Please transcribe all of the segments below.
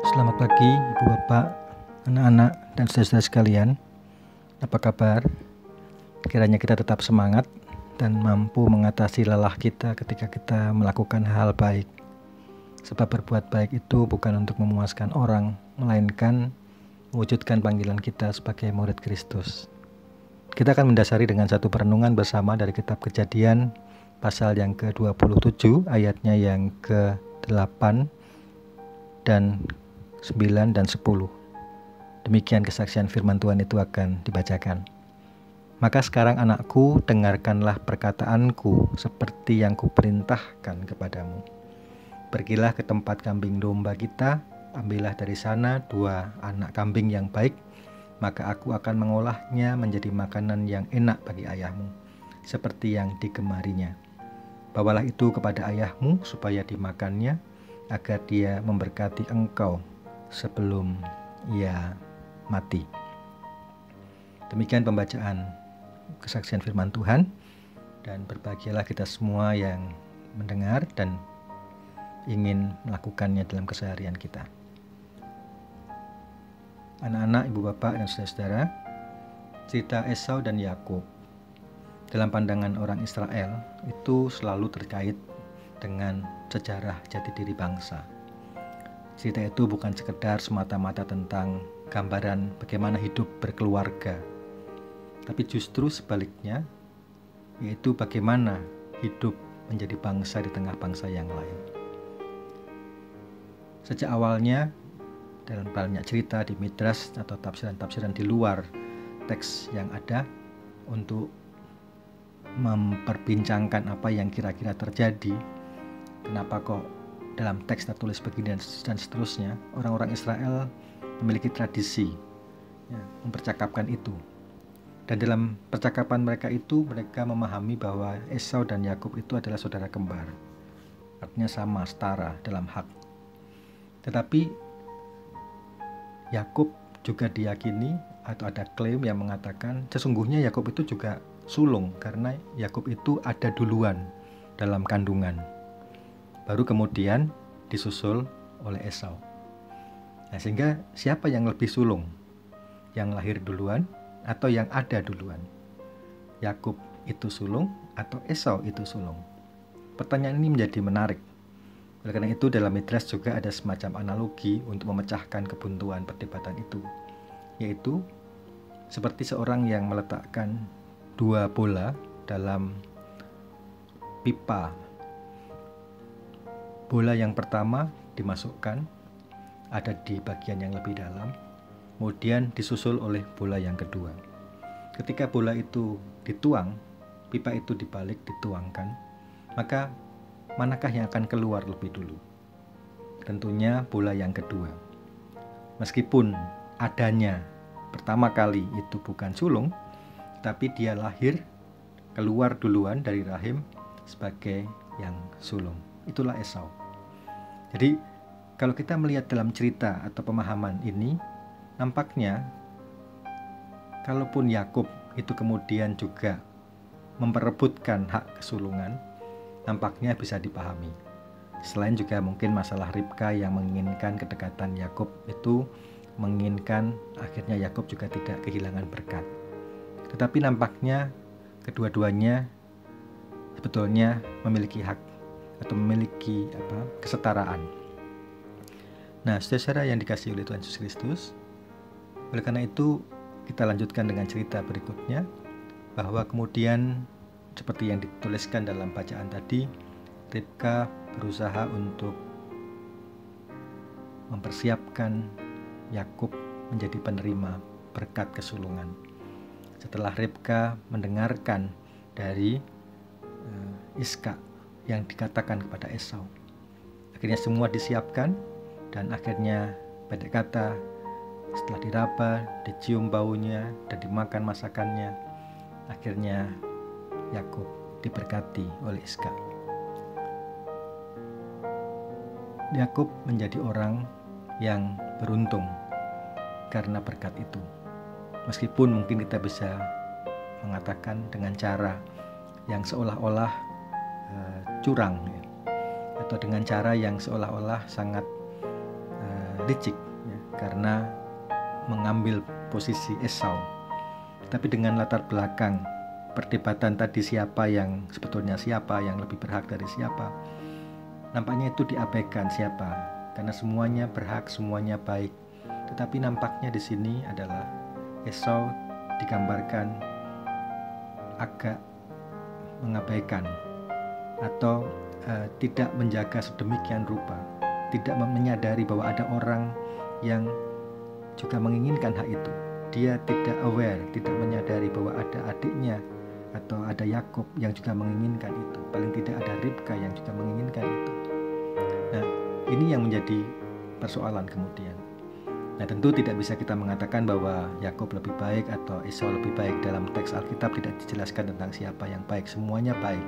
Selamat pagi Ibu Bapak, anak-anak dan saudara-saudara sekalian. Apa kabar? Kiranya kita tetap semangat dan mampu mengatasi lelah kita ketika kita melakukan hal baik. Sebab berbuat baik itu bukan untuk memuaskan orang, melainkan mewujudkan panggilan kita sebagai murid Kristus. Kita akan mendasari dengan satu perenungan bersama dari kitab Kejadian pasal yang ke-27 ayatnya yang ke-8 dan 9 dan 10. Demikian kesaksian firman Tuhan itu akan dibacakan. Maka sekarang anakku, dengarkanlah perkataanku seperti yang kuperintahkan kepadamu. Pergilah ke tempat kambing domba kita, ambillah dari sana 2 anak kambing yang baik, maka aku akan mengolahnya menjadi makanan yang enak bagi ayahmu, seperti yang digemarinya. Bawalah itu kepada ayahmu supaya dimakannya, agar dia memberkati engkau sebelum ia mati. Demikian pembacaan kesaksian firman Tuhan, dan berbahagialah kita semua yang mendengar dan ingin melakukannya dalam keseharian kita. Anak-anak, ibu bapak dan saudara-saudara, cerita Esau dan Yakub dalam pandangan orang Israel itu selalu terkait dengan sejarah jati diri bangsa. Cerita itu bukan sekedar semata-mata tentang gambaran bagaimana hidup berkeluarga, tapi justru sebaliknya, yaitu bagaimana hidup menjadi bangsa di tengah bangsa yang lain. Sejak awalnya, dalam banyak cerita di Midrash atau tafsiran-tafsiran di luar teks yang ada untuk memperbincangkan apa yang kira-kira terjadi, kenapa kok dalam teks tertulis begini dan seterusnya, orang-orang Israel memiliki tradisi mempercakapkan itu. Dan dalam percakapan mereka itu, mereka memahami bahwa Esau dan Yakub itu adalah saudara kembar. Artinya sama, setara dalam hak. Tetapi Yakub juga diyakini atau ada klaim yang mengatakan sesungguhnya Yakub itu juga sulung, karena Yakub itu ada duluan dalam kandungan, baru kemudian disusul oleh Esau. Nah, sehingga siapa yang lebih sulung? Yang lahir duluan atau yang ada duluan? Yakub itu sulung atau Esau itu sulung? Pertanyaan ini menjadi menarik. Oleh karena itu dalam Midrash juga ada semacam analogi untuk memecahkan kebuntuan perdebatan itu, yaitu seperti seorang yang meletakkan 2 bola dalam pipa. Bola yang pertama dimasukkan, ada di bagian yang lebih dalam, kemudian disusul oleh bola yang kedua. Ketika bola itu dituang, pipa itu dibalik, dituangkan, maka manakah yang akan keluar lebih dulu? Tentunya bola yang kedua. Meskipun adanya pertama kali itu bukan sulung, tapi dia lahir keluar duluan dari rahim sebagai yang sulung. Itulah Esau. Jadi kalau kita melihat dalam cerita atau pemahaman ini, nampaknya kalaupun Yakub itu kemudian juga memperebutkan hak kesulungan, nampaknya bisa dipahami. Selain juga mungkin masalah Ribka yang menginginkan kedekatan Yakub itu, menginginkan akhirnya Yakub juga tidak kehilangan berkat. Tetapi nampaknya kedua-duanya sebetulnya memiliki hak atau memiliki kesetaraan. Nah, saudara yang dikasihi oleh Tuhan Yesus Kristus, oleh karena itu kita lanjutkan dengan cerita berikutnya, bahwa kemudian seperti yang dituliskan dalam bacaan tadi, Ribka berusaha untuk mempersiapkan Yakub menjadi penerima berkat kesulungan. Setelah Ribka mendengarkan dari Iska yang dikatakan kepada Esau, akhirnya semua disiapkan, dan akhirnya pendek kata, setelah diraba, dicium baunya, dan dimakan masakannya, akhirnya Yakub diberkati oleh Iska. Yakub menjadi orang yang beruntung karena berkat itu. Meskipun mungkin kita bisa mengatakan dengan cara yang seolah-olah curang, atau dengan cara yang seolah-olah sangat licik ya, karena mengambil posisi Esau. Tapi dengan latar belakang perdebatan tadi siapa yang lebih berhak dari siapa, nampaknya itu diabaikan siapa, karena semuanya berhak, semuanya baik. Tetapi nampaknya di sini adalah Esau digambarkan agak mengabaikan atau tidak menjaga sedemikian rupa, tidak menyadari bahwa ada orang yang juga menginginkan hak itu. Dia tidak aware, tidak menyadari bahwa ada adiknya atau ada Yakub yang juga menginginkan itu. Paling tidak ada Ribka yang juga menginginkan itu. Nah, ini yang menjadi persoalan kemudian. Nah, tentu tidak bisa kita mengatakan bahwa Yakub lebih baik atau Esau lebih baik. Dalam teks Alkitab tidak dijelaskan tentang siapa yang baik, semuanya baik.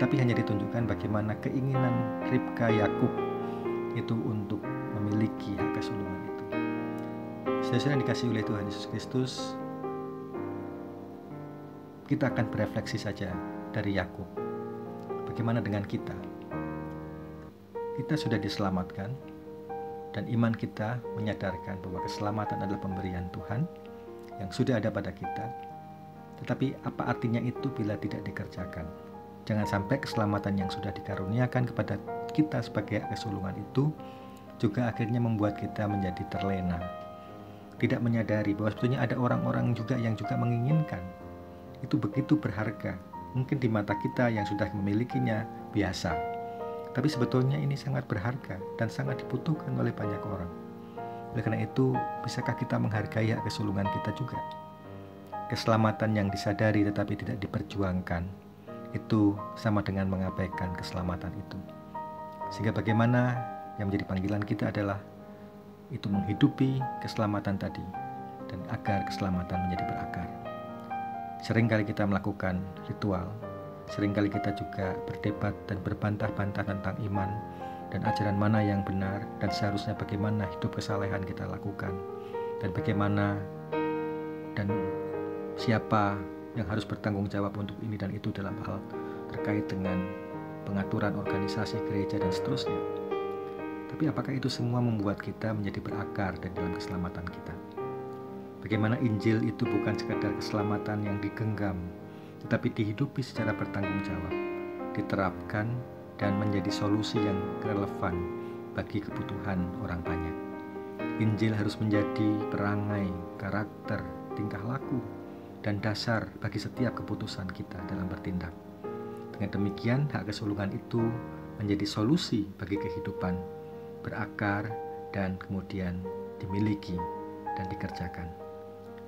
Tapi hanya ditunjukkan bagaimana keinginan Ribka Yakub itu untuk memiliki hak kesulungan itu. Saudara yang dikasihi oleh Tuhan Yesus Kristus, kita akan berefleksi saja dari Yakub. Bagaimana dengan kita? Kita sudah diselamatkan, dan iman kita menyadarkan bahwa keselamatan adalah pemberian Tuhan yang sudah ada pada kita. Tetapi apa artinya itu bila tidak dikerjakan? Jangan sampai keselamatan yang sudah dikaruniakan kepada kita sebagai kesulungan itu juga akhirnya membuat kita menjadi terlena, tidak menyadari bahwa sebetulnya ada orang-orang juga yang juga menginginkan. Itu begitu berharga. Mungkin di mata kita yang sudah memilikinya biasa, tapi sebetulnya ini sangat berharga dan sangat dibutuhkan oleh banyak orang. Oleh karena itu, bisakah kita menghargai hak kesulungan kita juga? Keselamatan yang disadari tetapi tidak diperjuangkan, itu sama dengan mengabaikan keselamatan itu. Sehingga bagaimana yang menjadi panggilan kita adalah itu menghidupi keselamatan tadi, dan agar keselamatan menjadi berakar. Seringkali kita melakukan ritual, seringkali kita juga berdebat dan berbantah-bantah tentang iman dan ajaran mana yang benar dan seharusnya bagaimana hidup kesalehan kita lakukan, dan bagaimana dan siapa yang harus bertanggung jawab untuk ini dan itu dalam hal terkait dengan pengaturan organisasi gereja dan seterusnya. Tapi apakah itu semua membuat kita menjadi berakar dan dalam keselamatan kita? Bagaimana Injil itu bukan sekadar keselamatan yang digenggam, tetapi dihidupi secara bertanggung jawab, diterapkan dan menjadi solusi yang relevan bagi kebutuhan orang banyak. Injil harus menjadi perangai, karakter, tingkah laku, dan dasar bagi setiap keputusan kita dalam bertindak. Dengan demikian, hak kesulungan itu menjadi solusi bagi kehidupan, berakar, dan kemudian dimiliki dan dikerjakan.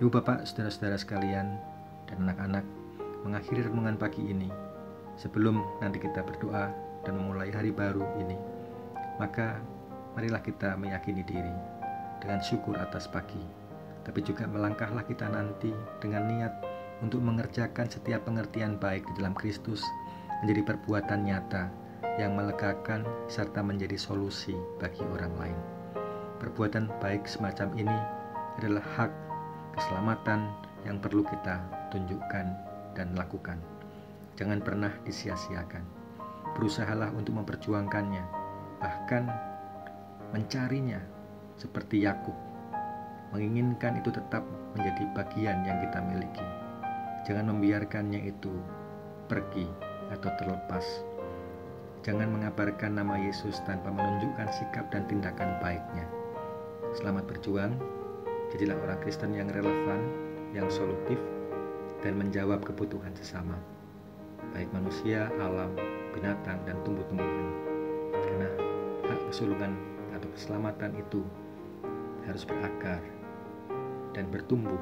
Ibu bapak, saudara-saudara sekalian, dan anak-anak, mengakhiri renungan pagi ini, sebelum nanti kita berdoa dan memulai hari baru ini, maka marilah kita meyakini diri dengan syukur atas pagi, tapi juga melangkahlah kita nanti dengan niat untuk mengerjakan setiap pengertian baik di dalam Kristus menjadi perbuatan nyata yang melegakan serta menjadi solusi bagi orang lain. Perbuatan baik semacam ini adalah hak keselamatan yang perlu kita tunjukkan dan lakukan. Jangan pernah disia-siakan. Berusahalah untuk memperjuangkannya, bahkan mencarinya seperti Yakub. Menginginkan itu tetap menjadi bagian yang kita miliki. Jangan membiarkannya itu pergi atau terlepas. Jangan mengabarkan nama Yesus tanpa menunjukkan sikap dan tindakan baiknya. Selamat berjuang, jadilah orang Kristen yang relevan, yang solutif, dan menjawab kebutuhan sesama, baik manusia, alam, binatang, dan tumbuh-tumbuhan. Karena hak kesulungan atau keselamatan itu harus berakar dan bertumbuh,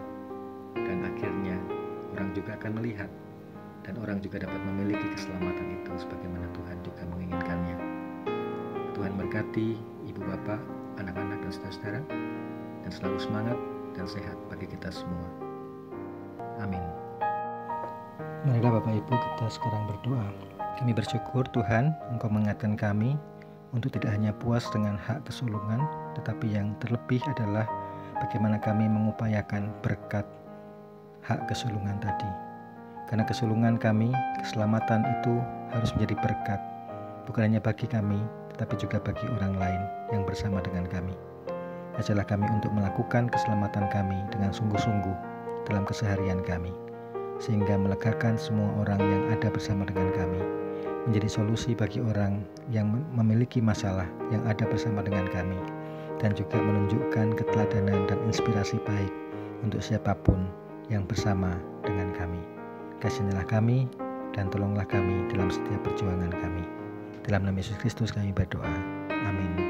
dan akhirnya orang juga akan melihat dan orang juga dapat memiliki keselamatan itu sebagaimana Tuhan juga menginginkannya. Tuhan berkati ibu bapak, anak-anak dan saudara-saudara, dan selalu semangat dan sehat bagi kita semua. Amin. Marilah Bapak Ibu kita sekarang berdoa. Kami bersyukur Tuhan, Engkau mengingatkan kami untuk tidak hanya puas dengan hak kesulungan, tetapi yang terlebih adalah bagaimana kami mengupayakan berkat hak kesulungan tadi. Karena kesulungan kami, keselamatan itu harus menjadi berkat, bukan hanya bagi kami, tetapi juga bagi orang lain yang bersama dengan kami. Ajarlah kami untuk melakukan keselamatan kami dengan sungguh-sungguh dalam keseharian kami, sehingga melegakan semua orang yang ada bersama dengan kami, menjadi solusi bagi orang yang memiliki masalah yang ada bersama dengan kami, dan juga menunjukkan keteladanan dan inspirasi baik untuk siapapun yang bersama dengan kami. Kasihanilah kami dan tolonglah kami dalam setiap perjuangan kami. Dalam nama Yesus Kristus kami berdoa. Amin.